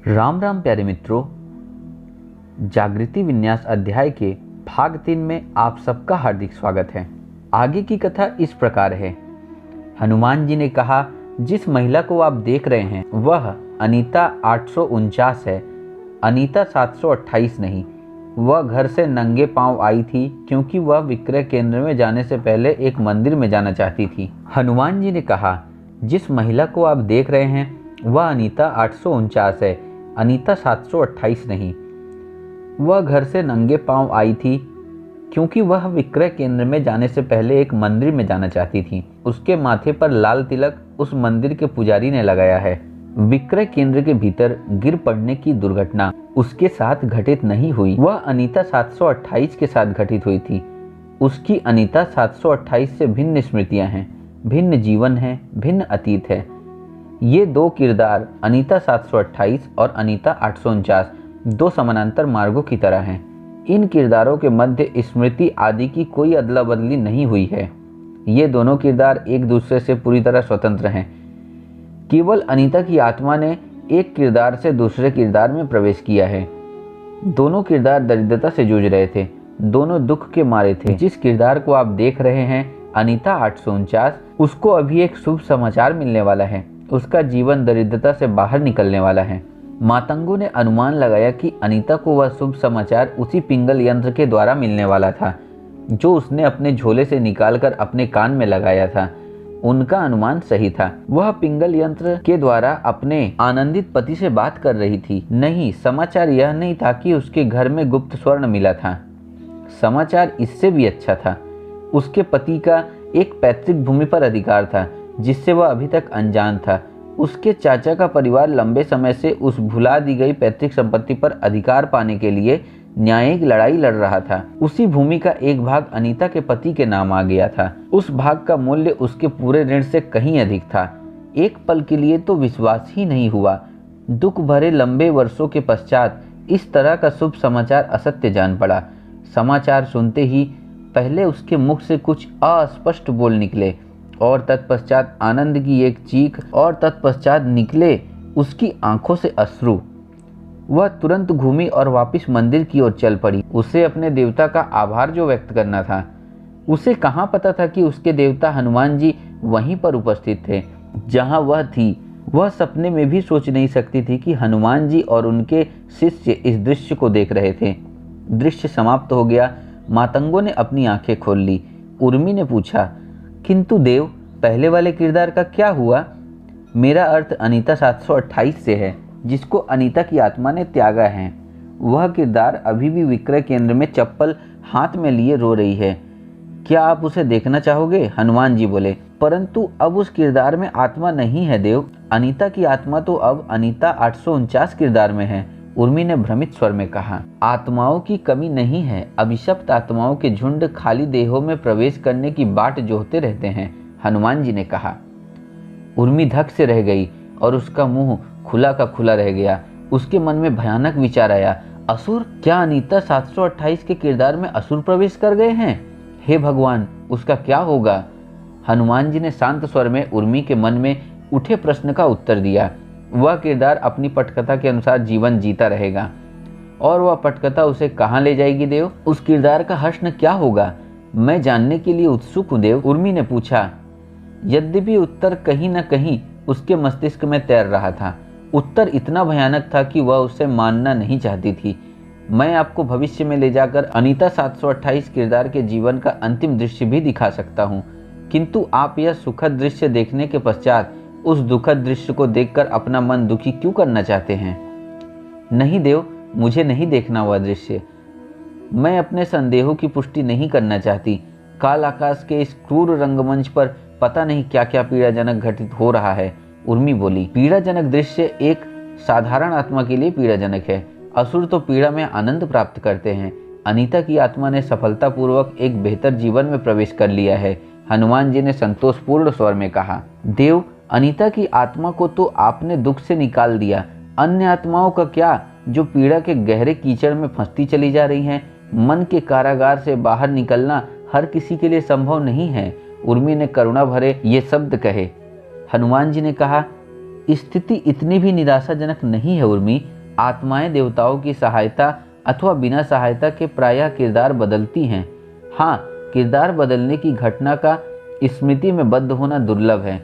राम राम प्यारे मित्रों, जागृति विन्यास अध्याय के भाग 3 में आप सबका हार्दिक स्वागत है। आगे की कथा इस प्रकार है। हनुमान जी ने कहा, जिस महिला को आप देख रहे हैं वह अनीता 849 है, अनीता 728 नहीं। वह घर से नंगे पांव आई थी क्योंकि वह विक्रय केंद्र में जाने से पहले एक मंदिर में जाना चाहती थी। हनुमान जी ने कहा, जिस महिला को आप देख रहे हैं वह अनीता 849 है, अनीता 728 नहीं। वह घर से नंगे पांव आई थी क्योंकि वह विक्रय केंद्र में जाने से पहले एक मंदिर में जाना चाहती थी। उसके माथे पर लाल तिलक उस मंदिर के पुजारी ने लगाया है। विक्रय केंद्र के भीतर गिर पड़ने की दुर्घटना उसके साथ घटित नहीं हुई। वह अनीता 728 के साथ घटित हुई थी। उसकी अनीता 728 से भिन्न स्मृतियां हैं, भिन्न जीवन है, भिन्न अतीत है। ये दो किरदार अनीता 728 और अनीता 849 दो समानांतर मार्गों की तरह हैं। इन किरदारों के मध्य स्मृति आदि की कोई अदला बदली नहीं हुई है। ये दोनों किरदार एक दूसरे से पूरी तरह स्वतंत्र हैं। केवल अनीता की आत्मा ने एक किरदार से दूसरे किरदार में प्रवेश किया है। दोनों किरदार दरिद्रता से जूझ रहे थे, दोनों दुख के मारे थे। जिस किरदार को आप देख रहे हैं अनीता 849, उसको अभी एक शुभ समाचार मिलने वाला है। उसका जीवन दरिद्रता से बाहर निकलने वाला है। मातंगों ने अनुमान लगाया कि अनीता को वह शुभ समाचार उसी पिंगल यंत्र के द्वारा मिलने वाला था जो उसने अपने झोले से निकालकर अपने कान में लगाया था। उनका अनुमान सही था। वह पिंगल यंत्र के द्वारा अपने आनंदित पति से बात कर रही थी। नहीं, समाचार यह नहीं था कि उसके घर में गुप्त स्वर्ण मिला था। समाचार इससे भी अच्छा था। उसके पति का एक पैतृक भूमि पर अधिकार था जिससे वह अभी तक अनजान था। उसके चाचा का परिवार लंबे समय से उस भुला दी गई पैतृक संपत्ति पर अधिकार पाने के लिए न्यायिक लड़ाई लड़ रहा था। उसी भूमि का एक भाग अनीता के पति के नाम आ गया था। उस भाग का मूल्य उसके पूरे ऋण से कहीं अधिक था। एक पल के लिए तो विश्वास ही नहीं हुआ। दुख भरे लंबे वर्षों के पश्चात इस तरह का शुभ समाचार असत्य जान पड़ा। समाचार सुनते ही पहले उसके मुख से कुछ अस्पष्ट बोल निकले और तत्पश्चात आनंद की एक चीख और तत्पश्चात निकले उसकी आंखों से अश्रु। वह तुरंत घूमी और वापस मंदिर की ओर चल पड़ी। उसे अपने देवता का आभार जो व्यक्त करना था। उसे कहाँ पता था कि उसके देवता हनुमान जी वहीं पर उपस्थित थे जहाँ वह थी। वह सपने में भी सोच नहीं सकती थी कि हनुमान जी और उनके शिष्य इस दृश्य को देख रहे थे। दृश्य समाप्त हो गया। मातंगों ने अपनी आंखें खोल ली। उर्मी ने पूछा, किंतु देव, पहले वाले किरदार का क्या हुआ? मेरा अर्थ अनीता 728 से है, जिसको अनीता की आत्मा ने त्यागा है। वह किरदार अभी भी विक्रय केंद्र में चप्पल हाथ में लिए रो रही है। क्या आप उसे देखना चाहोगे? हनुमान जी बोले। परंतु अब उस किरदार में आत्मा नहीं है देव। अनीता की आत्मा तो अब अनीता 849 किरदार में है, उर्मी ने भ्रमित स्वर में कहा। आत्माओं की कमी नहीं है। अभिशप्त आत्माओं के झुंड खाली देहों में प्रवेश करने की बाट जोहते रहते हैं, हनुमान जी ने कहा। उर्मी धक से रह गई और उसका मुंह खुला का खुला रह गया। उसके मन में भयानक विचार आया, असुर? क्या अनीता 728 के किरदार में असुर प्रवेश कर गए हैं? हे भगवान, उसका क्या होगा? हनुमान जी ने शांत स्वर में उर्मी के मन में उठे प्रश्न का उत्तर दिया। वह किरदार अपनी पटकथा के अनुसार जीवन जीता रहेगा। और वह पटकथा उसे कहाँ ले जाएगी देव? उस किरदार का हश्न क्या होगा? मैं जानने के लिए उत्सुक हूँ देव, उर्मी ने पूछा। यद्यपि उत्तर कहीं न कहीं उसके मस्तिष्क में तैर रहा था। उत्तर इतना भयानक था कि वह उसे मानना नहीं चाहती थी। मैं आपको भविष्य में ले जाकर अनीता 728 किरदार के जीवन का अंतिम दृश्य भी दिखा सकता हूँ, किंतु आप यह सुखद दृश्य देखने के पश्चात उस दुखद दृश्य को देखकर अपना मन दुखी क्यों करना चाहते हैं? नहीं देव, मुझे नहीं देखना वह दृश्य। मैं अपने संदेहों की पुष्टि नहीं करना चाहती। काल आकाश के इस क्रूर रंगमंच पर पता नहीं क्या क्या पीड़ाजनक घटित हो रहा है, उर्मी बोली। पीड़ाजनक दृश्य एक साधारण आत्मा के लिए पीड़ाजनक है। असुर तो पीड़ा में आनंद प्राप्त करते हैं। अनीता की आत्मा ने सफलतापूर्वक एक बेहतर जीवन में प्रवेश कर लिया है, हनुमान जी ने संतोषपूर्ण स्वर में कहा। देव, अनीता की आत्मा को तो आपने दुख से निकाल दिया। अन्य आत्माओं का क्या, जो पीड़ा के गहरे कीचड़ में फंसती चली जा रही हैं? मन के कारागार से बाहर निकलना हर किसी के लिए संभव नहीं है, उर्मी ने करुणा भरे ये शब्द कहे। हनुमान जी ने कहा, स्थिति इतनी भी निराशाजनक नहीं है उर्मी। आत्माएं देवताओं की सहायता अथवा बिना सहायता के प्रायः किरदार बदलती हैं। हाँ, किरदार बदलने की घटना का स्मृति में बद्ध होना दुर्लभ है।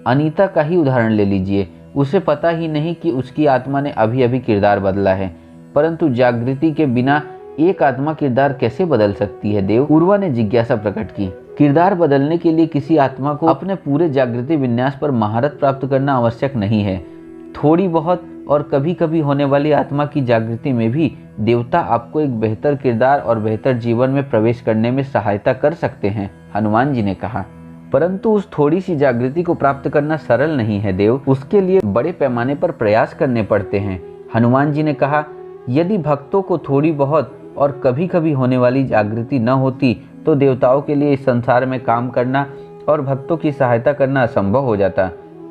अनीता का ही उदाहरण ले लीजिए। उसे पता ही नहीं कि उसकी आत्मा ने अभी अभी किरदार बदला है, परंतु जागृति के बिना एक आत्मा किरदार कैसे बदल सकती है देव? उर्वा ने जिज्ञासा प्रकट की। किरदार बदलने के लिए किसी आत्मा को अपने पूरे जागृति विन्यास पर महारत प्राप्त करना आवश्यक नहीं है। थोड़ी बहुत और कभी कभी होने वाली आत्मा की जागृति में भी देवता आपको एक बेहतर किरदार और बेहतर जीवन में प्रवेश करने में सहायता कर सकते हैं, हनुमान जी ने कहा। परंतु उस थोड़ी सी जागृति को प्राप्त करना सरल नहीं है देव, उसके लिए बड़े पैमाने पर प्रयास करने पड़ते हैं। हनुमान जी ने कहा, यदि भक्तों को थोड़ी बहुत और कभी कभी होने वाली जागृति न होती तो देवताओं के लिए इस संसार में काम करना और भक्तों की सहायता करना असंभव हो जाता।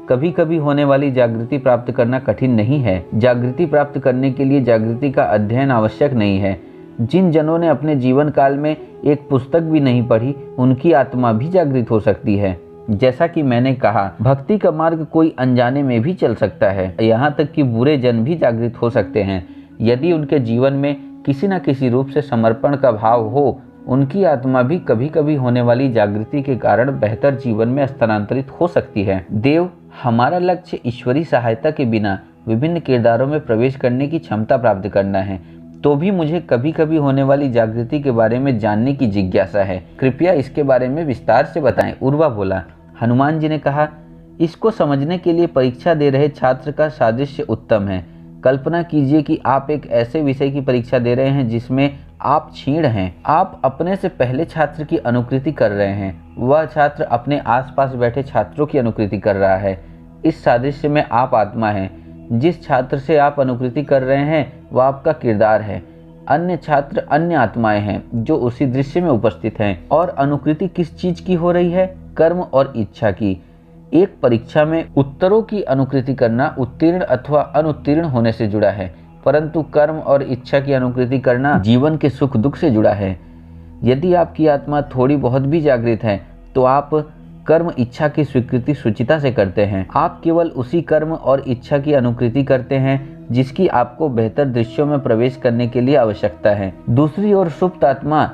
कभी कभी होने वाली जागृति प्राप्त करना कठिन नहीं है। जागृति प्राप्त करने के लिए जागृति का अध्ययन आवश्यक नहीं है। जिन जनों ने अपने जीवन काल में एक पुस्तक भी नहीं पढ़ी, उनकी आत्मा भी जागृत हो सकती है। जैसा कि मैंने कहा, भक्ति का मार्ग कोई अनजाने में भी चल सकता है। यहाँ तक कि बुरे जन भी जागृत हो सकते हैं। यदि उनके जीवन में किसी न किसी रूप से समर्पण का भाव हो, उनकी आत्मा भी कभी कभी होने वाली जागृति के कारण बेहतर जीवन में स्थानांतरित हो सकती है। देव, हमारा लक्ष्य ईश्वरी सहायता के बिना विभिन्न किरदारों में प्रवेश करने की क्षमता प्राप्त करना है। तो भी मुझे कभी कभी होने वाली जागृति के बारे में जानने की जिज्ञासा है। कृपया इसके बारे में विस्तार से बताएं, उर्वा बोला। हनुमान जी ने कहा, इसको समझने के लिए परीक्षा दे रहे छात्र का सादृश्य उत्तम है। कल्पना कीजिए कि आप एक ऐसे विषय की परीक्षा दे रहे हैं जिसमें आप क्षीण हैं। आप अपने से पहले छात्र की अनुकृति कर रहे हैं, वह छात्र अपने आसपास बैठे छात्रों की अनुकृति कर रहा है। इस सादृश्य में आप आत्मा हैं। जिस छात्र से आप अनुकृति कर रहे हैं वह आपका किरदार है। अन्य छात्र अन्य आत्माएं हैं जो उसी दृश्य में उपस्थित हैं। और अनुकृति किस चीज की हो रही है? कर्म और इच्छा की। एक परीक्षा में उत्तरों की अनुकृति करना उत्तीर्ण अथवा अनुत्तीर्ण होने से जुड़ा है, परंतु कर्म और इच्छा की अनुकृति करना जीवन के सुख दुख से जुड़ा है। यदि आपकी आत्मा थोड़ी बहुत भी जागृत है तो आप कर्म इच्छा की स्वीकृति सुचिता से करते हैं। आप केवल उसी कर्म और इच्छा की अनुकृति करते हैं जिसकी आपको बेहतर दृश्यों में प्रवेश करने के लिए आवश्यकता है। दूसरी ओर सुप्त आत्मा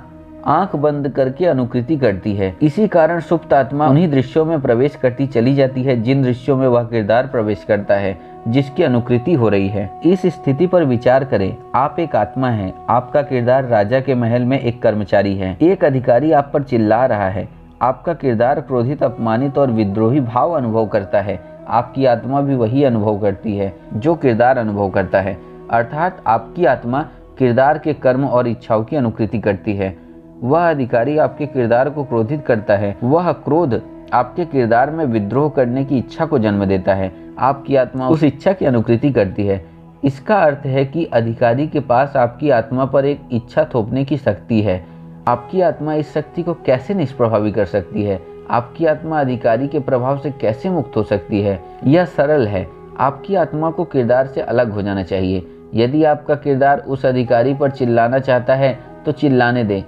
आंख बंद करके अनुकृति करती है। इसी कारण सुप्त आत्मा उन्हीं दृश्यों में प्रवेश करती चली जाती है जिन दृश्यों में वह किरदार प्रवेश करता है जिसकी अनुकृति हो रही है। इस स्थिति पर विचार करें। आप एक आत्मा हैं। आपका किरदार राजा के महल में एक कर्मचारी है। एक अधिकारी आप पर चिल्ला रहा है। आपका किरदार क्रोधित, अपमानित और विद्रोही भाव अनुभव करता है। आपकी आत्मा भी वही अनुभव करती है जो किरदार अनुभव करता है, अर्थात आपकी आत्मा किरदार के कर्म और इच्छाओं की अनुकृति करती है। वह अधिकारी आपके किरदार को क्रोधित करता है। वह क्रोध आपके किरदार में विद्रोह करने की इच्छा को जन्म देता है। आपकी आत्मा उस इच्छा की अनुकृति करती है। इसका अर्थ है कि अधिकारी के पास आपकी आत्मा पर एक इच्छा थोपने की शक्ति है। आपकी आत्मा इस शक्ति को कैसे निष्प्रभावी कर सकती है? आपकी आत्मा अधिकारी के प्रभाव से कैसे मुक्त हो सकती है? यह सरल है। आपकी आत्मा को किरदार से अलग हो जाना चाहिए। यदि आपका किरदार उस अधिकारी पर चिल्लाना चाहता है तो चिल्लाने दें।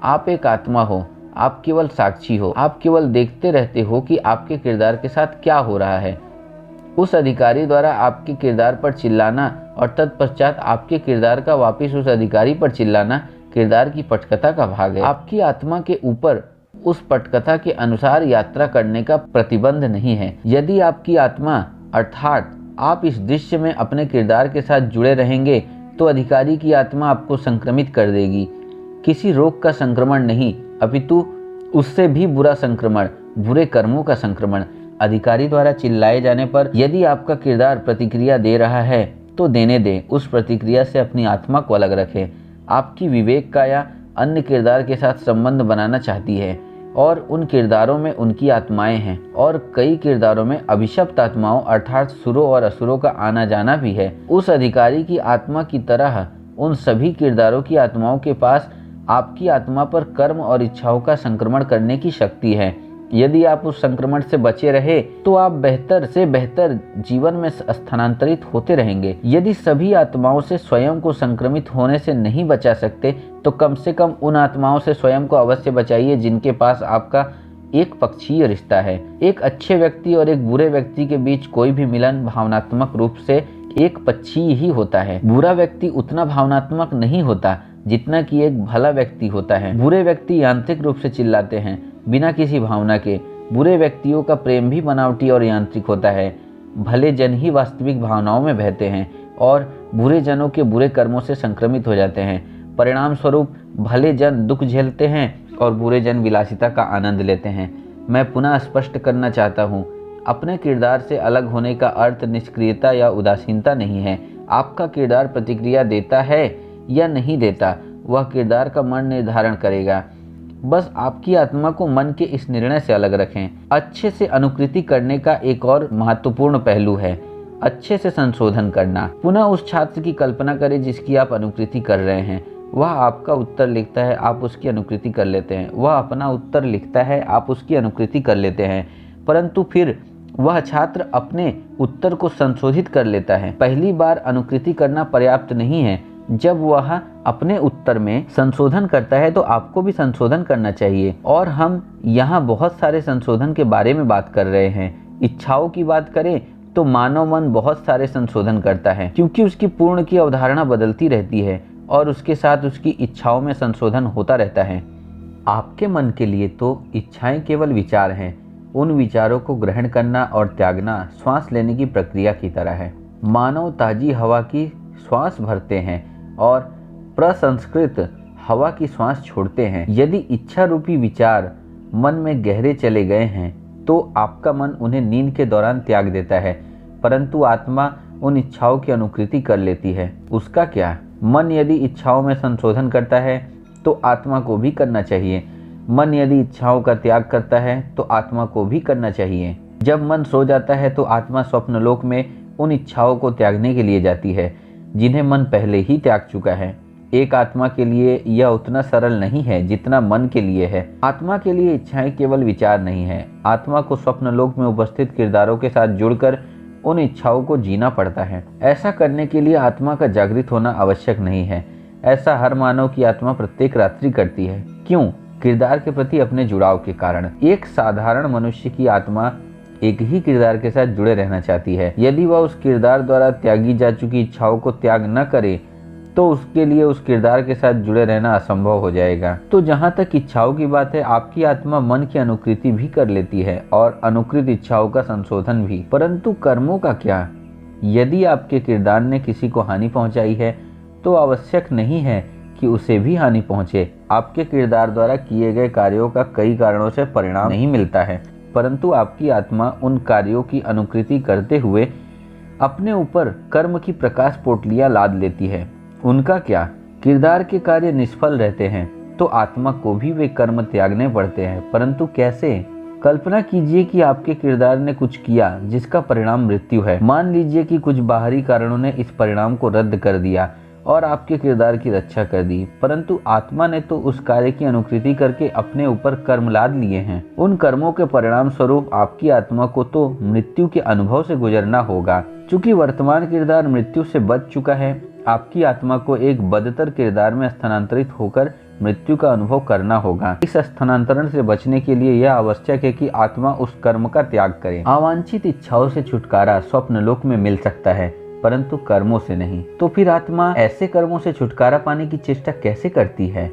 आप एक आत्मा हो। आप केवल साक्षी हो। आप केवल देखते रहते हो कि आपके किरदार के साथ क्या हो रहा है। उस अधिकारी द्वारा आपके किरदार पर चिल्लाना और तत्पश्चात आपके किरदार का वापस उस अधिकारी पर चिल्लाना किरदार की पटकथा का भाग है। आपकी आत्मा के ऊपर उस पटकथा के अनुसार यात्रा करने का प्रतिबंध नहीं है। यदि आपकी आत्मा अर्थात आप इस दृश्य में अपने किरदार के साथ जुड़े रहेंगे तो अधिकारी की आत्मा आपको संक्रमित कर देगी। किसी रोग का संक्रमण नहीं, अपितु उससे भी बुरा संक्रमण, बुरे कर्मों का संक्रमण। अधिकारी द्वारा चिल्लाए जाने पर यदि आपका किरदार प्रतिक्रिया दे रहा है तो देने दें। उस प्रतिक्रिया से अपनी आत्मा को अलग रखें। आपकी विवेक का या अन्य किरदार के साथ संबंध बनाना चाहती है और उन किरदारों में उनकी आत्माएं हैं और कई किरदारों में अभिशप्त आत्माओं अर्थात सुरों और असुरों का आना जाना भी है। उस अधिकारी की आत्मा की तरह उन सभी किरदारों की आत्माओं के पास आपकी आत्मा पर कर्म और इच्छाओं का संक्रमण करने की शक्ति है। यदि आप उस संक्रमण से बचे रहे तो आप बेहतर से बेहतर जीवन में स्थानांतरित होते रहेंगे। यदि सभी आत्माओं से स्वयं को संक्रमित होने से नहीं बचा सकते तो कम से कम उन आत्माओं से स्वयं को अवश्य बचाइए जिनके पास आपका एक पक्षीय रिश्ता है। एक अच्छे व्यक्ति और एक बुरे व्यक्ति के बीच कोई भी मिलन भावनात्मक रूप से एक पक्षी ही होता है। बुरा व्यक्ति उतना भावनात्मक नहीं होता जितना कि एक भला व्यक्ति होता है। बुरे व्यक्ति यांत्रिक रूप से चिल्लाते हैं बिना किसी भावना के। बुरे व्यक्तियों का प्रेम भी बनावटी और यांत्रिक होता है। भले जन ही वास्तविक भावनाओं में बहते हैं और बुरे जनों के बुरे कर्मों से संक्रमित हो जाते हैं। परिणाम स्वरूप भले जन दुख झेलते हैं और बुरे जन विलासिता का आनंद लेते हैं। मैं पुनः स्पष्ट करना चाहता हूँ, अपने किरदार से अलग होने का अर्थ निष्क्रियता या उदासीनता नहीं है। आपका किरदार प्रतिक्रिया देता है या नहीं देता, वह किरदार का मन निर्धारण करेगा। बस आपकी आत्मा को मन के इस निर्णय से अलग रखें। अच्छे से अनुकृति करने का एक और महत्वपूर्ण पहलू है अच्छे से संशोधन करना। पुनः उस छात्र की कल्पना करें जिसकी आप अनुकृति कर रहे हैं। वह आपका उत्तर लिखता है, आप उसकी अनुकृति कर लेते हैं। वह अपना उत्तर लिखता है, आप उसकी अनुकृति कर लेते हैं। परंतु फिर वह छात्र अपने उत्तर को संशोधित कर लेता है। पहली बार अनुकृति करना पर्याप्त नहीं है। जब वह अपने उत्तर में संशोधन करता है तो आपको भी संशोधन करना चाहिए। और हम यहाँ बहुत सारे संशोधन के बारे में बात कर रहे हैं। इच्छाओं की बात करें तो मानव मन बहुत सारे संशोधन करता है, क्योंकि उसकी पूर्ण की अवधारणा बदलती रहती है और उसके साथ उसकी इच्छाओं में संशोधन होता रहता है। आपके मन के लिए तो इच्छाएं केवल विचार हैं। उन विचारों को ग्रहण करना और त्यागना श्वास लेने की प्रक्रिया की तरह है। मानव ताजी हवा की श्वास भरते हैं और प्रसंस्कृत हवा की श्वास छोड़ते हैं। यदि इच्छा रूपी विचार मन में गहरे चले गए हैं तो आपका मन उन्हें नींद के दौरान त्याग देता है, परंतु आत्मा उन इच्छाओं की अनुकृति कर लेती है। उसका क्या? मन यदि इच्छाओं में संशोधन करता है तो आत्मा को भी करना चाहिए। मन यदि इच्छाओं का त्याग करता है तो आत्मा को भी करना चाहिए। जब मन सो जाता है तो आत्मा स्वप्नलोक में उन इच्छाओं को त्यागने के लिए जाती है जिन्हें मन पहले ही त्याग चुका है। एक आत्मा के लिए यह उतना सरल नहीं है जितना मन के लिए है। आत्मा के लिए इच्छाएं केवल विचार नहीं है। आत्मा को स्वप्नलोक में उपस्थित किरदारों के साथ जुड़कर उन इच्छाओं को जीना पड़ता है। ऐसा करने के लिए आत्मा का जागृत होना आवश्यक नहीं है। ऐसा हर मानव की आत्मा प्रत्येक रात्रि करती है। क्यों? किरदार के प्रति अपने जुड़ाव के कारण। एक साधारण मनुष्य की आत्मा एक ही किरदार के साथ जुड़े रहना चाहती है। यदि वह उस किरदार द्वारा त्यागी जा चुकी इच्छाओं को त्याग न करे तो उसके लिए उस किरदार के साथ जुड़े रहना असंभव हो जाएगा। तो जहाँ तक इच्छाओं की बात है, आपकी आत्मा मन की अनुकृति भी कर लेती है और अनुकृत इच्छाओं का संशोधन भी। परंतु कर्मों का क्या? यदि आपके किरदार ने किसी को हानि पहुंचाई है तो आवश्यक नहीं है कि उसे भी हानि पहुंचे। आपके किरदार द्वारा किए गए कार्यों का कई कारणों से परिणाम नहीं मिलता है, परंतु आपकी आत्मा उन कार्यों की अनुकृति करते हुए अपने ऊपर कर्म की प्रकाश पोटलियां लाद लेती है। उनका क्या? किरदार के कार्य निष्फल रहते हैं तो आत्मा को भी वे कर्म त्यागने पड़ते हैं, परंतु कैसे? कल्पना कीजिए कि आपके किरदार ने कुछ किया जिसका परिणाम मृत्यु है। मान लीजिए कि कुछ बाहरी कारणों ने इस परिणाम को रद्द कर दिया और आपके किरदार की रक्षा कर दी, परंतु आत्मा ने तो उस कार्य की अनुकृति करके अपने ऊपर कर्म लाद लिए हैं। उन कर्मों के परिणाम स्वरूप आपकी आत्मा को तो मृत्यु के अनुभव से गुजरना होगा। चूंकि वर्तमान किरदार मृत्यु से बच चुका है, आपकी आत्मा को एक बदतर किरदार में स्थानांतरित होकर मृत्यु का अनुभव करना होगा। इस स्थानांतरण से बचने के लिए यह आवश्यक है कि आत्मा उस कर्म का त्याग करे। अवांछित इच्छाओं से छुटकारा स्वप्नलोक में मिल सकता है, परंतु कर्मों से नहीं। तो फिर आत्मा ऐसे कर्मों से छुटकारा पाने की चेष्टा कैसे करती है?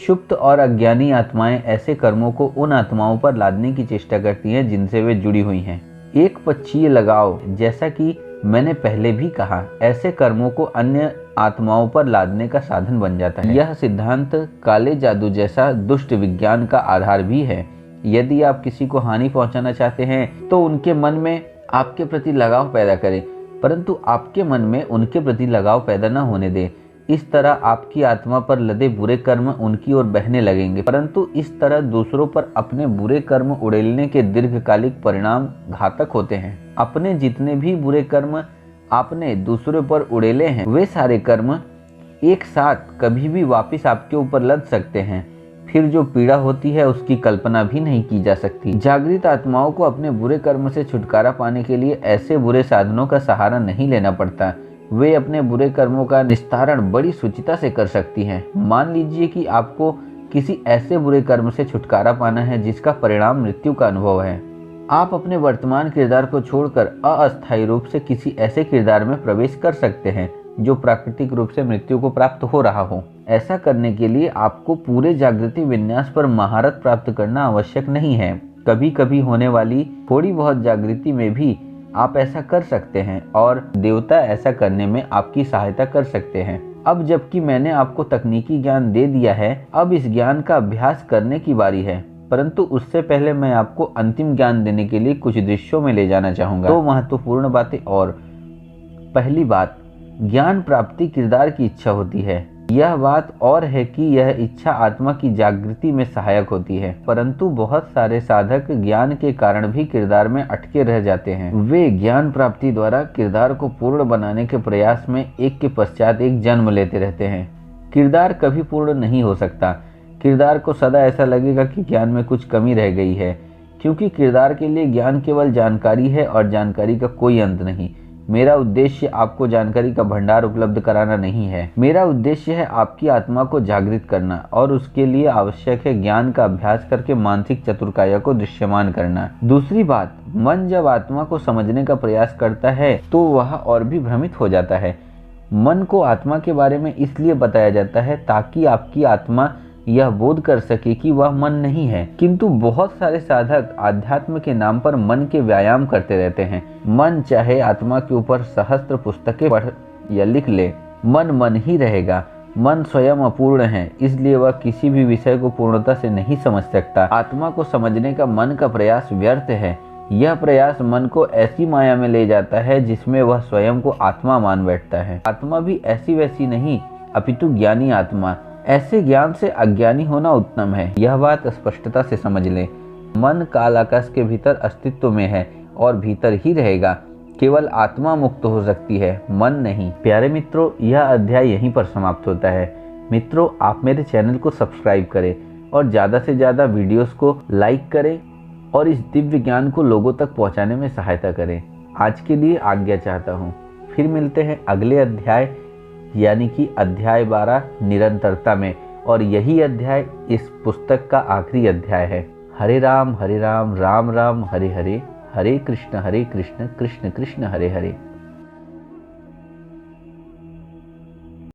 सुप्त और अज्ञानी आत्माएं ऐसे कर्मों को उन आत्माओं पर लादने की चेष्टा करती हैं जिनसे वे जुड़ी हुई हैं। एक पक्षीय लगाव, जैसा कि मैंने पहले भी कहा, ऐसे कर्मों को अन्य आत्माओं पर लादने का साधन बन जाता है। यह सिद्धांत काले जादू जैसा दुष्ट विज्ञान का आधार भी है। यदि आप किसी को हानि पहुंचाना चाहते हैं तो उनके मन में आपके प्रति लगाव पैदा करें, परंतु आपके मन में उनके प्रति लगाव पैदा न होने दें। इस तरह आपकी आत्मा पर लदे बुरे कर्म उनकी ओर बहने लगेंगे, परंतु इस तरह दूसरों पर अपने बुरे कर्म उड़ेलने के दीर्घकालिक परिणाम घातक होते हैं। अपने जितने भी बुरे कर्म आपने दूसरों पर उड़ेले हैं, वे सारे कर्म एक साथ कभी भी वापस आपके ऊपर लद सकते हैं। फिर जो पीड़ा होती है उसकी कल्पना भी नहीं की जा सकती। जागृत आत्माओं को अपने बुरे कर्म से छुटकारा पाने के लिए ऐसे बुरे साधनों का सहारा नहीं लेना पड़ता। वे अपने बुरे कर्मों का निस्तारण बड़ी शुचिता से कर सकती हैं। मान लीजिए कि आपको किसी ऐसे बुरे कर्म से छुटकारा पाना है जिसका परिणाम मृत्यु का अनुभव है। आप अपने वर्तमान किरदार को छोड़कर अस्थायी रूप से किसी ऐसे किरदार में प्रवेश कर सकते हैं जो प्राकृतिक रूप से मृत्यु को प्राप्त हो रहा हो। ऐसा करने के लिए आपको पूरे जागृति विन्यास पर महारत प्राप्त करना आवश्यक नहीं है। कभी कभी होने वाली थोड़ी बहुत जागृति में भी आप ऐसा कर सकते हैं और देवता ऐसा करने में आपकी सहायता कर सकते हैं। अब जबकि मैंने आपको तकनीकी ज्ञान दे दिया है, अब इस ज्ञान का अभ्यास करने की बारी है। परंतु उससे पहले मैं आपको अंतिम ज्ञान देने के लिए कुछ दृश्यों में ले जाना चाहूँगा। तो महत्वपूर्ण बातें। और पहली बात, ज्ञान प्राप्ति किरदार की इच्छा होती है। यह बात और है कि यह इच्छा आत्मा की जागृति में सहायक होती है, परंतु बहुत सारे साधक ज्ञान के कारण भी किरदार में अटके रह जाते हैं। वे ज्ञान प्राप्ति द्वारा किरदार को पूर्ण बनाने के प्रयास में एक के पश्चात एक जन्म लेते रहते हैं। किरदार कभी पूर्ण नहीं हो सकता। किरदार को सदा ऐसा लगेगा कि ज्ञान में कुछ कमी रह गई है, क्योंकि किरदार के लिए ज्ञान केवल जानकारी है और जानकारी का कोई अंत नहीं। मेरा उद्देश्य आपको जानकारी का भंडार उपलब्ध कराना नहीं है। मेरा उद्देश्य है आपकी आत्मा को जागृत करना, और उसके लिए आवश्यक है ज्ञान का अभ्यास करके मानसिक चतुर्काय को दृश्यमान करना। दूसरी बात, मन जब आत्मा को समझने का प्रयास करता है तो वह और भी भ्रमित हो जाता है। मन को आत्मा के बारे में इसलिए बताया जाता है ताकि आपकी आत्मा यह बोध कर सके कि वह मन नहीं है। किंतु बहुत सारे साधक आध्यात्म के नाम पर मन के व्यायाम करते रहते हैं। मन चाहे आत्मा के ऊपर सहस्त्र पुस्तकें पढ़ या लिख ले, मन मन ही रहेगा। मन स्वयं अपूर्ण है, इसलिए वह किसी भी विषय को पूर्णता से नहीं समझ सकता। आत्मा को समझने का मन का प्रयास व्यर्थ है। यह प्रयास मन को ऐसी माया में ले जाता है जिसमें वह स्वयं को आत्मा मान बैठता है। आत्मा भी ऐसी वैसी नहीं, अपितु ज्ञानी आत्मा। ऐसे ज्ञान से अज्ञानी होना उत्तम है। यह बात स्पष्टता से समझ लें। मन काल आकाश के भीतर अस्तित्व में है और भीतर ही रहेगा। केवल आत्मा मुक्त हो सकती है, मन नहीं। प्यारे मित्रों, यह अध्याय यहीं पर समाप्त होता है। मित्रों, आप मेरे चैनल को सब्सक्राइब करें और ज़्यादा से ज़्यादा वीडियोस को लाइक करें और इस दिव्य ज्ञान को लोगों तक पहुँचाने में सहायता करें। आज के लिए आज्ञा चाहता हूँ। फिर मिलते हैं अगले अध्याय यानी कि अध्याय 12 निरंतरता में, और यही अध्याय इस पुस्तक का आखिरी अध्याय है। हरे राम राम राम हरे हरे, हरे कृष्ण कृष्ण कृष्ण हरे हरे।